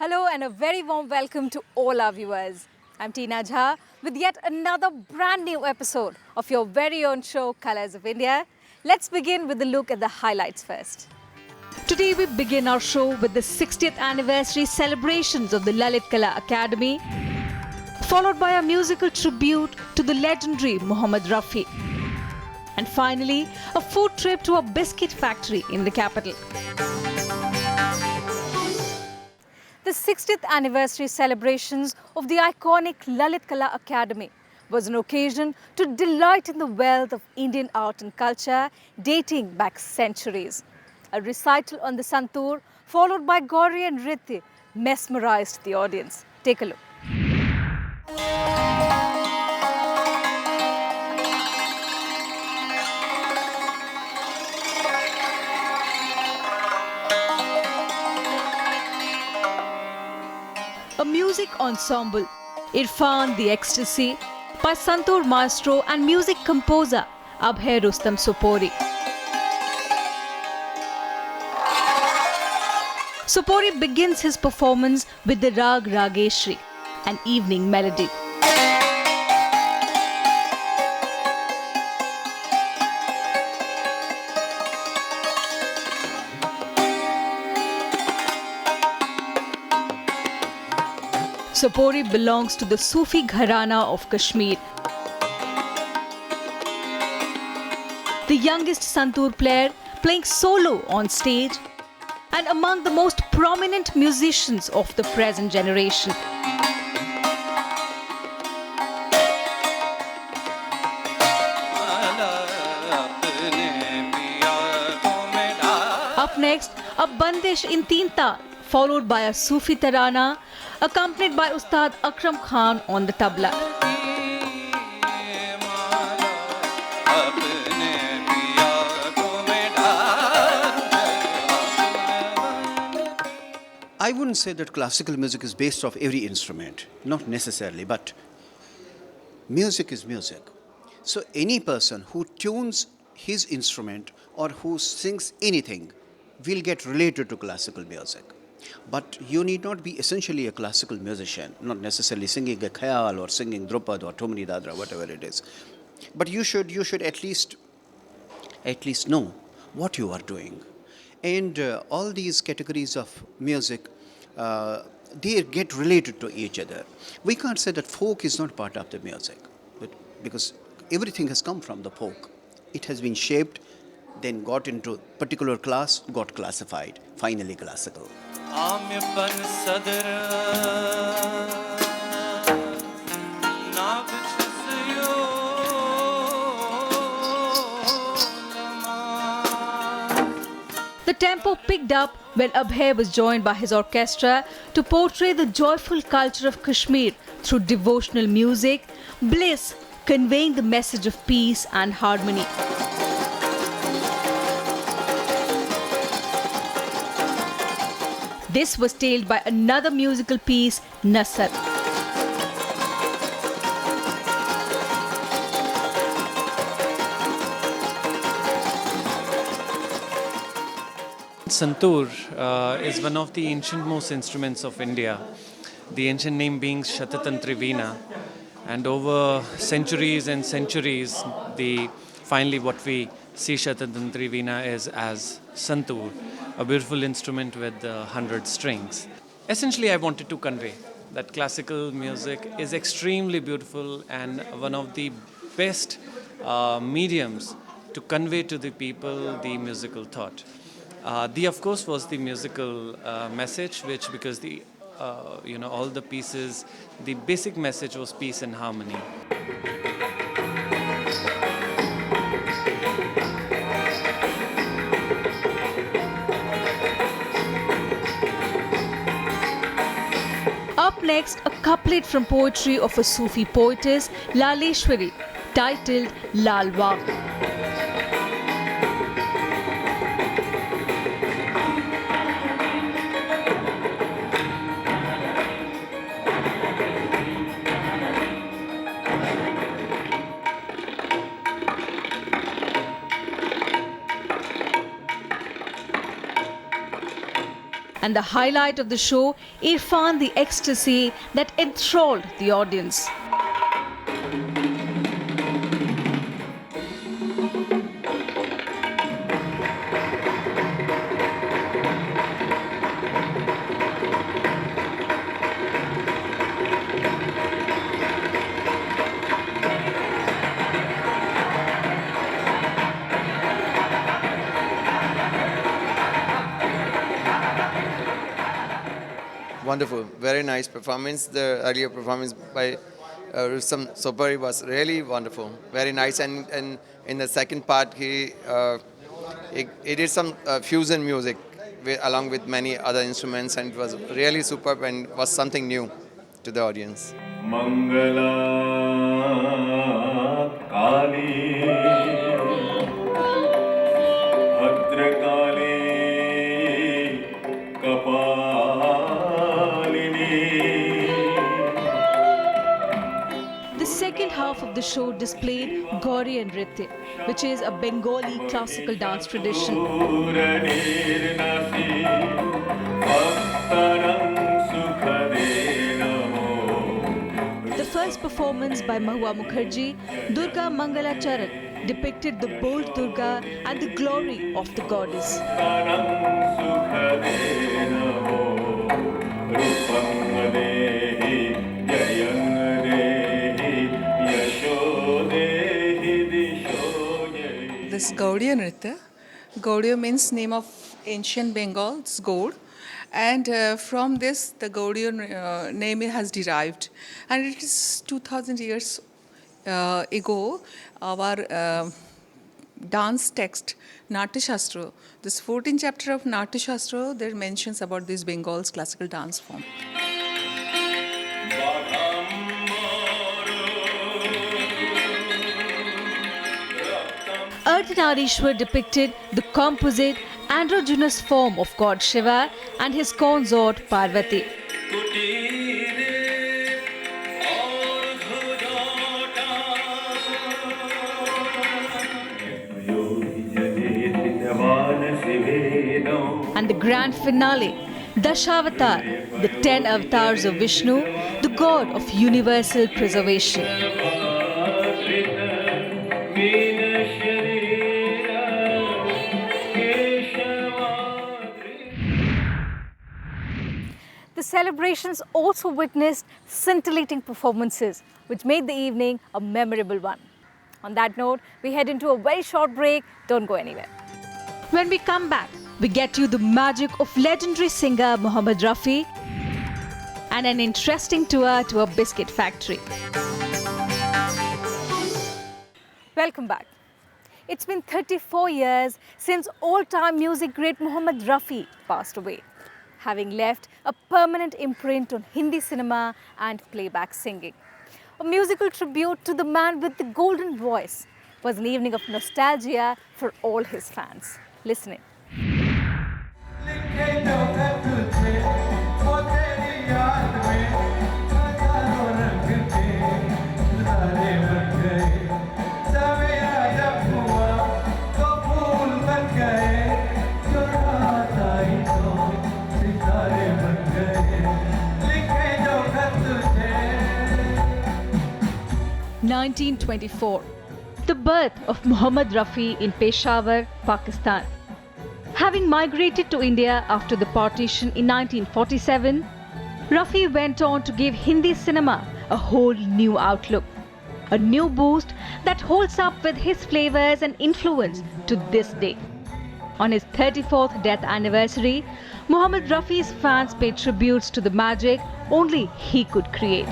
Hello and a very warm welcome to all our viewers. I'm Teena Jha with yet another brand new episode of your very own show Colors of India. Let's begin with a look at the highlights first. Today we begin our show with the 60th anniversary celebrations of the Lalit Kala Academy, followed by a musical tribute to the legendary Mohammed Rafi. And finally, a food trip to a biscuit factory in the capital. The 60th anniversary celebrations of the iconic Lalit Kala Academy was an occasion to delight in the wealth of Indian art and culture dating back centuries. A recital on the santoor followed by Gauri and Nritya mesmerized the audience. Take a look. A music ensemble, Irfan the Ecstasy, by Santoor maestro and music composer Abhay Rustam Sopori. Sopori begins his performance with the Rag Rageshri, an evening melody. Sopori belongs to the Sufi Gharana of Kashmir. The youngest santoor player playing solo on stage and among the most prominent musicians of the present generation. Up next, a Bandish in Tinta, followed by a Sufi Tarana, accompanied by Ustad Akram Khan on the tabla. I wouldn't say that classical music is based off every instrument, not necessarily, but music is music. So any person who tunes his instrument or who sings anything will get related to classical music. But you need not be essentially a classical musician, not necessarily singing a khayal or singing Drupad or Tomni Dadra, whatever it is. But you should at least know what you are doing. And all these categories of music, they get related to each other. We can't say that folk is not part of the music, but because everything has come from the folk. It has been shaped, then got into particular class, got classified, finally classical. The tempo picked up when Abhay was joined by his orchestra to portray the joyful culture of Kashmir through devotional music, bliss, conveying the message of peace and harmony. This was tailed by another musical piece, Nasr. Santoor is one of the ancient-most instruments of India, the ancient name being Shatatantra Veena. And over centuries and centuries, finally what we see Shatatantra Veena is as Santoor, a beautiful instrument with 100 strings. Essentially, I wanted to convey that classical music is extremely beautiful and one of the best mediums to convey to the people the musical thought. Of course, was the musical message, which because all the pieces, the basic message was peace and harmony. Up next, a couplet from poetry of a Sufi poetess, Laleshwari, titled Lalwa. And the highlight of the show, Irfan the ecstasy that enthralled the audience. Wonderful, very nice performance. The earlier performance by some Sobari was really wonderful, very nice. And in the second part, he did some fusion music along with many other instruments, and it was really superb and was something new to the audience. Mangala Kali Bhadrakali The second half of the show displayed Gauri and Nritya, which is a Bengali classical dance tradition. The first performance by Mahua Mukherjee, Durga Mangala Charan, depicted the bold Durga and the glory of the goddess. This Gaudiya Nritya. Gaudiya means name of ancient Bengal, it's gold. And from this, the Gaudiya name has derived. And it is 2000 years ago, our dance text, Natya Shastra, this 14th chapter of Natya Shastra, there mentions about this Bengal's classical dance form. Ardhanarishwar depicted the composite androgynous form of God Shiva and his consort Parvati. And the grand finale, Dashavatar, the 10 avatars of Vishnu, the god of universal preservation. The celebrations also witnessed scintillating performances, which made the evening a memorable one. On that note, we head into a very short break. Don't go anywhere. When we come back, we get you the magic of legendary singer Mohammed Rafi and an interesting tour to a biscuit factory. Welcome back. It's been 34 years since all-time music great Mohammed Rafi passed away, having left a permanent imprint on Hindi cinema and playback singing. A musical tribute to the man with the golden voice was an evening of nostalgia for all his fans. Listen in. (1924). The birth of Mohammed Rafi in Peshawar, Pakistan. Having migrated to India after the partition in 1947, Rafi went on to give Hindi cinema a whole new outlook, a new boost that holds up with his flavors and influence to this day. On his 34th death anniversary, Mohammed Rafi's fans paid tributes to the magic only he could create.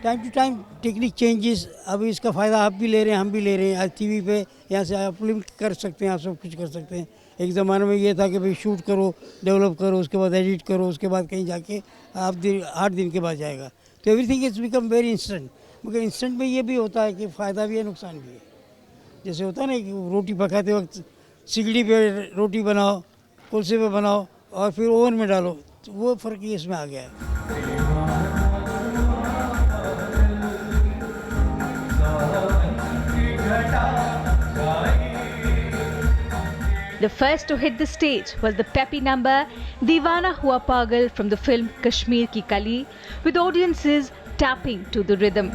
Time to time technique changes, अभी इसका फ़ायदा आप भी ले रहे हैं, हम भी ले रहे हैं. आज टीवी पे यहाँ से अपलोड कर सकते हैं, आप सब कुछ कर सकते हैं. एक ज़माने में ये था कि भाई शूट करो, डेवलप करो, उसके बाद एडिट करो, उसके बाद कहीं जाके आप 8 दिन के बाद जाएगा. तो everything is become very instant. मगर इंस्टेंट में ये भी होता है कि फ़ायदा भी है, नुकसान भी है. जैसे होता है ना कि रोटी पकाते वक्त सिगड़ी पे रोटी बनाओ, कोलसे पे बनाओ, और फिर ओवन में डालो, तो वो फ़र्क ही इसमें आ गया है। The first to hit the stage was the peppy number Deewana Hua Pagal from the film Kashmir Ki Kali, with audiences tapping to the rhythm.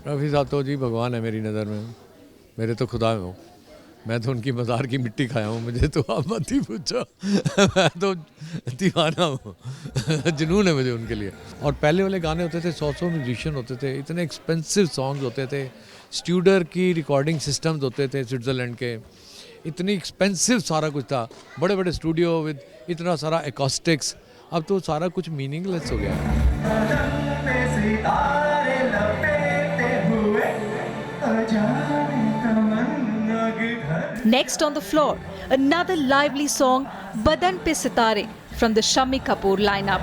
Rafi साहब तो जी भगवान है मेरी नज़र में, मेरे तो खुदा हो। मैं तो उनकी मज़ार की मिट्टी खाया हूँ, मुझे तो आप मत ही पूछो। मैं तो दीवाना हूँ। जुनून है मुझे उनके लिए। और पहले वाले गाने होते थे, 100 म्यूजिशियन होते थे, इतने एक्सपेंसिव सॉन्ग्स होते थे, स्टूडियो की रिकॉर्डिंग सिस्टम्स होते थे स्विट्ज़रलैंड के, इतनी एक्सपेंसिव सारा कुछ था, बड़े बड़े स्टूडियो विद इतना सारा एकॉस्टिक्स। अब तो सारा कुछ मीनिंगलेस हो गया है। Next on the floor, another lively song, Badan Pe Sitare, from the Shammi Kapoor lineup.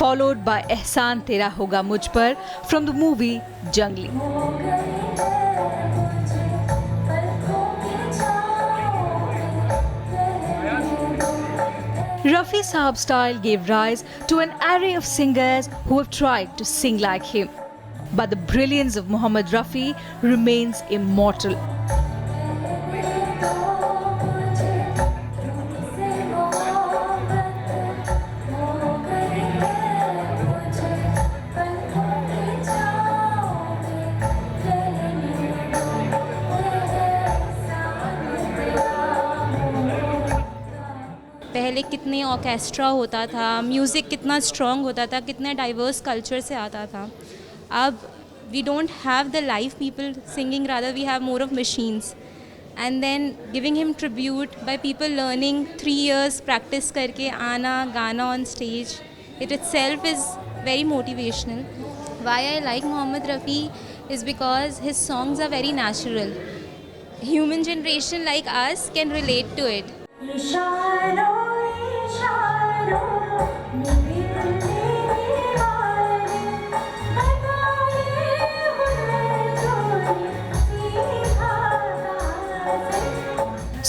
Followed by Ehsaan Tera Hoga Mujh Par from the movie Jangli. Rafi Saab's style gave rise to an array of singers who have tried to sing like him. But the brilliance of Mohammed Rafi remains immortal. पहले कितने orchestra होता था, music कितना strong होता था, कितने diverse culture से आता था. अब we don't have the live people singing, rather we have more of machines. And then giving him tribute by people learning 3 years practice करके आना गाना on stage, it itself is very motivational. Why I like Mohammed Rafi is because his songs are very natural. Human generation like us can relate to it.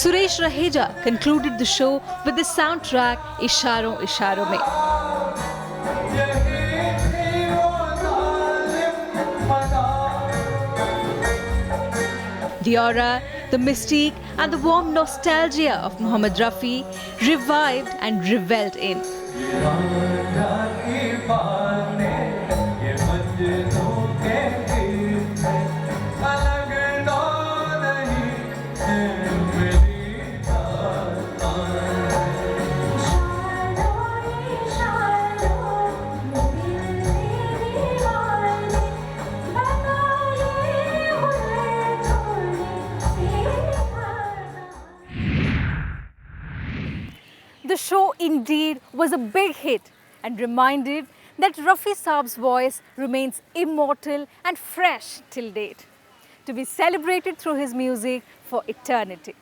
Suresh Raheja concluded the show with the soundtrack Isharon Isharon Mein. The aura, the mystique and the warm nostalgia of Mohammed Rafi revived and revelled in. The show indeed was a big hit and reminded that Rafi Saab's voice remains immortal and fresh till date, to be celebrated through his music for eternity.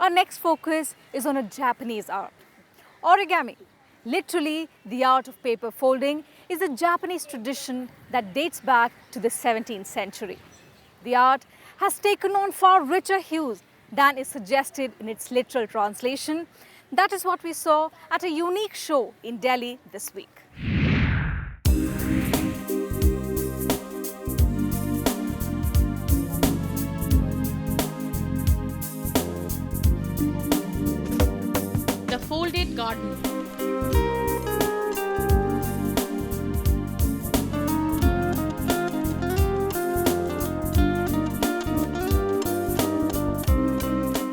Our next focus is on a Japanese art. Origami, literally the art of paper folding, is a Japanese tradition that dates back to the 17th century. The art has taken on far richer hues than is suggested in its literal translation. That is what we saw at a unique show in Delhi this week. The Folded Garden.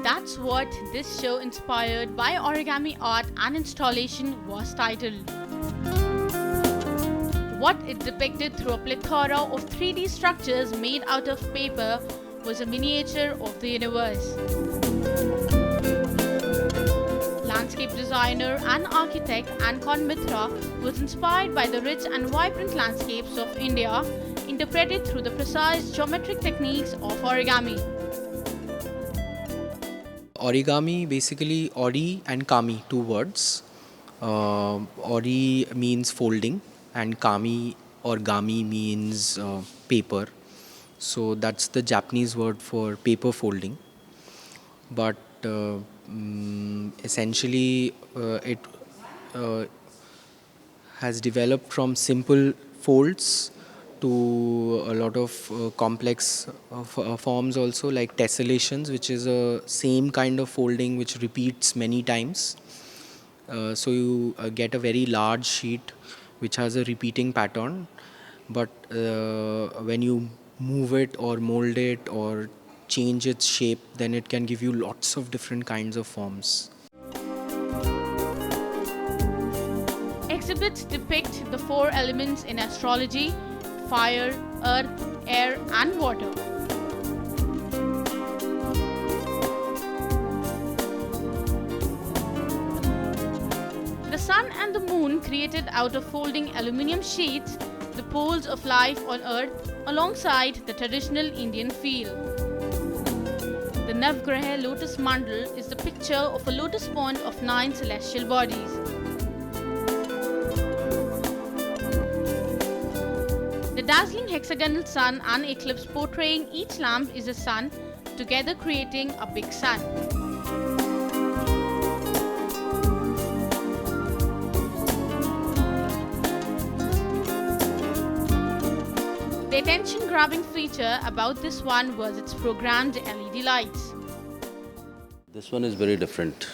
That's what this show, inspired by origami art and installation, was titled. What it depicted through a plethora of 3D structures made out of paper was a miniature of the universe. Landscape designer and architect Ankon Mitra was inspired by the rich and vibrant landscapes of India, interpreted through the precise geometric techniques of origami. Origami, basically ori and kami, two words. Ori means folding and kami or gami means paper. So that's the Japanese word for paper folding. But essentially it has developed from simple folds to a lot of complex forms also, like tessellations, which is a same kind of folding which repeats many times. So you get a very large sheet which has a repeating pattern, but when you move it or mold it or change its shape, then it can give you lots of different kinds of forms. Exhibits depict the four elements in astrology: fire, earth, air, and water. The sun and the moon, created out of folding aluminium sheets, the poles of life on earth, alongside the traditional Indian feel. The Navgraha lotus mandal is the picture of a lotus pond of 9 celestial bodies. The dazzling hexagonal sun and eclipse portraying each lamp is a sun, together creating a big sun. The attention-grabbing feature about this one was its programmed LED lights. This one is very different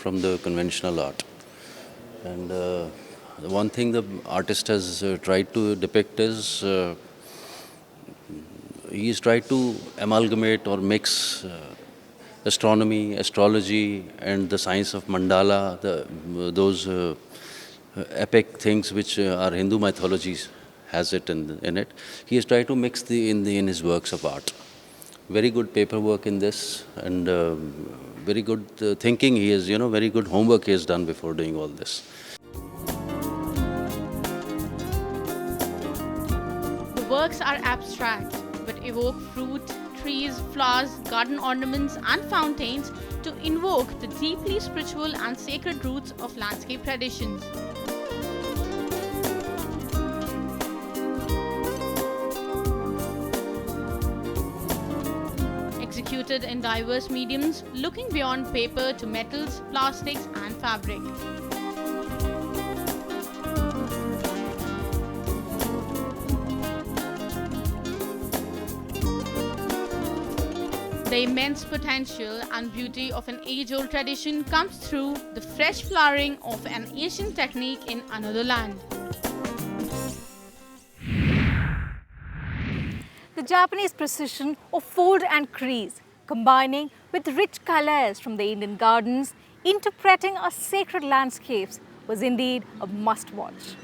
from the conventional art. And the one thing the artist has tried to depict is he's tried to amalgamate or mix astronomy, astrology, and the science of mandala, those epic things which are Hindu mythologies has it in it. He has tried to mix in his works of art. Very good paperwork in this, and very good thinking. He has, very good homework he has done before doing all this. The works are abstract, but evoke fruit, trees, flowers, garden ornaments, and fountains to invoke the deeply spiritual and sacred roots of landscape traditions. Executed in diverse mediums, looking beyond paper to metals, plastics, and fabric. The immense potential and beauty of an age-old tradition comes through the fresh flowering of an ancient technique in another land. The Japanese precision of fold and crease, combining with rich colors from the Indian gardens, interpreting our sacred landscapes, was indeed a must-watch.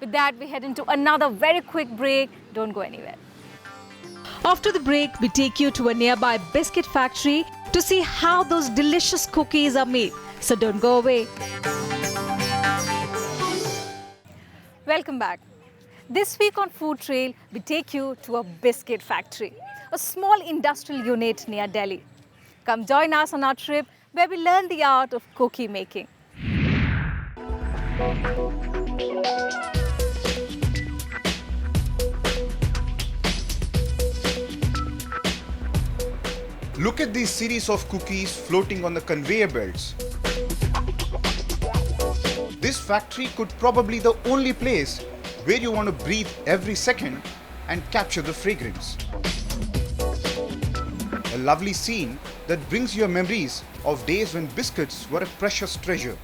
With that, we head into another very quick break. Don't go anywhere. After the break, we take you to a nearby Biscuit Factory to see how those delicious cookies are made. So don't go away. Welcome back. This week on Food Trail, we take you to a biscuit factory, a small industrial unit near Delhi. Come join us on our trip where we learn the art of cookie making. Look at these series of cookies floating on the conveyor belts. This factory could probably be the only place where you want to breathe every second and capture the fragrance. A lovely scene that brings you memories of days when biscuits were a precious treasure.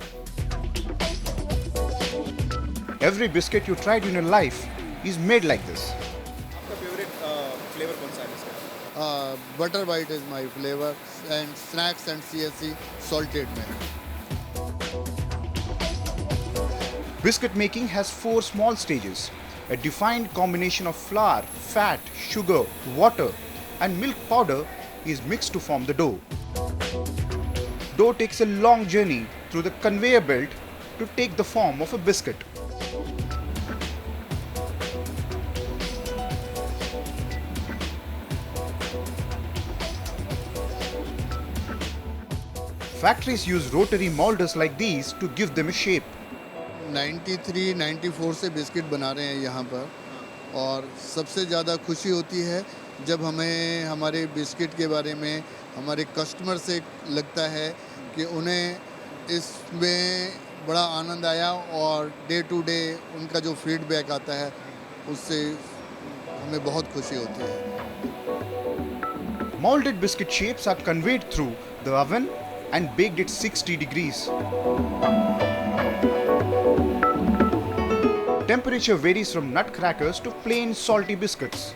Every biscuit you tried in your life is made like this. What's your favorite flavor? Butter white is my flavor, and snacks and CSC salted milk. Biscuit making has 4 small stages. A defined combination of flour, fat, sugar, water and milk powder is mixed to form the dough. Dough takes a long journey through the conveyor belt to take the form of a biscuit. Factories use rotary molders like these to give them a shape. 93-94 से biscuit बना रहे हैं यहाँ पर और सबसे ज़्यादा खुशी होती है जब हमें हमारे बिस्किट के बारे में हमारे कस्टमर से लगता है कि उन्हें इसमें बड़ा आनंद आया और डे टू डे उनका जो फीडबैक आता है उससे हमें बहुत खुशी होती है. Molded biscuit shapes are conveyed through the oven and baked at 60 degrees. Temperature varies from nutcrackers to plain salty biscuits.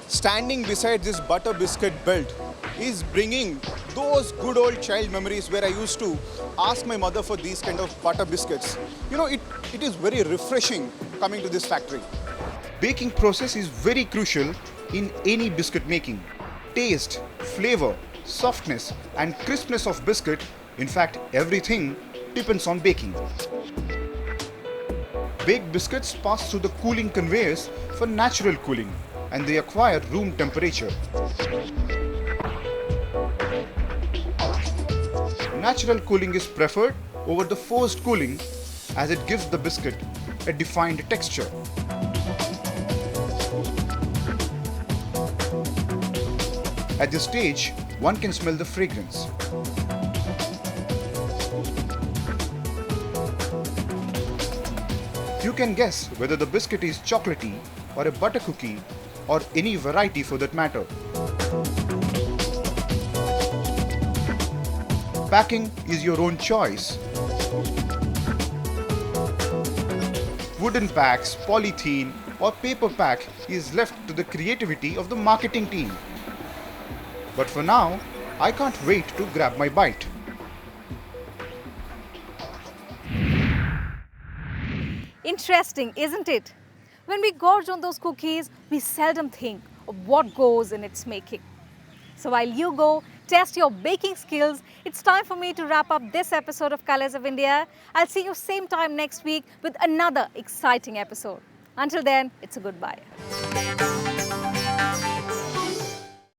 Standing beside this butter biscuit belt is bringing those good old child memories where I used to ask my mother for these kind of butter biscuits. You know, it is very refreshing coming to this factory. Baking process is very crucial in any biscuit making. Taste, flavor, softness and crispness of biscuit, in fact everything, depends on baking. Baked biscuits pass through the cooling conveyors for natural cooling and they acquire room temperature. Natural cooling is preferred over the forced cooling as it gives the biscuit a defined texture. At this stage, one can smell the fragrance. You can guess whether the biscuit is chocolatey or a butter cookie or any variety for that matter. Packing is your own choice. Wooden packs, polythene or paper pack is left to the creativity of the marketing team. But for now, I can't wait to grab my bite. Interesting, isn't it? When we gorge on those cookies, we seldom think of what goes in its making. So while you go test your baking skills, it's time for me to wrap up this episode of Colors of India. I'll see you same time next week with another exciting episode. Until then, it's a goodbye.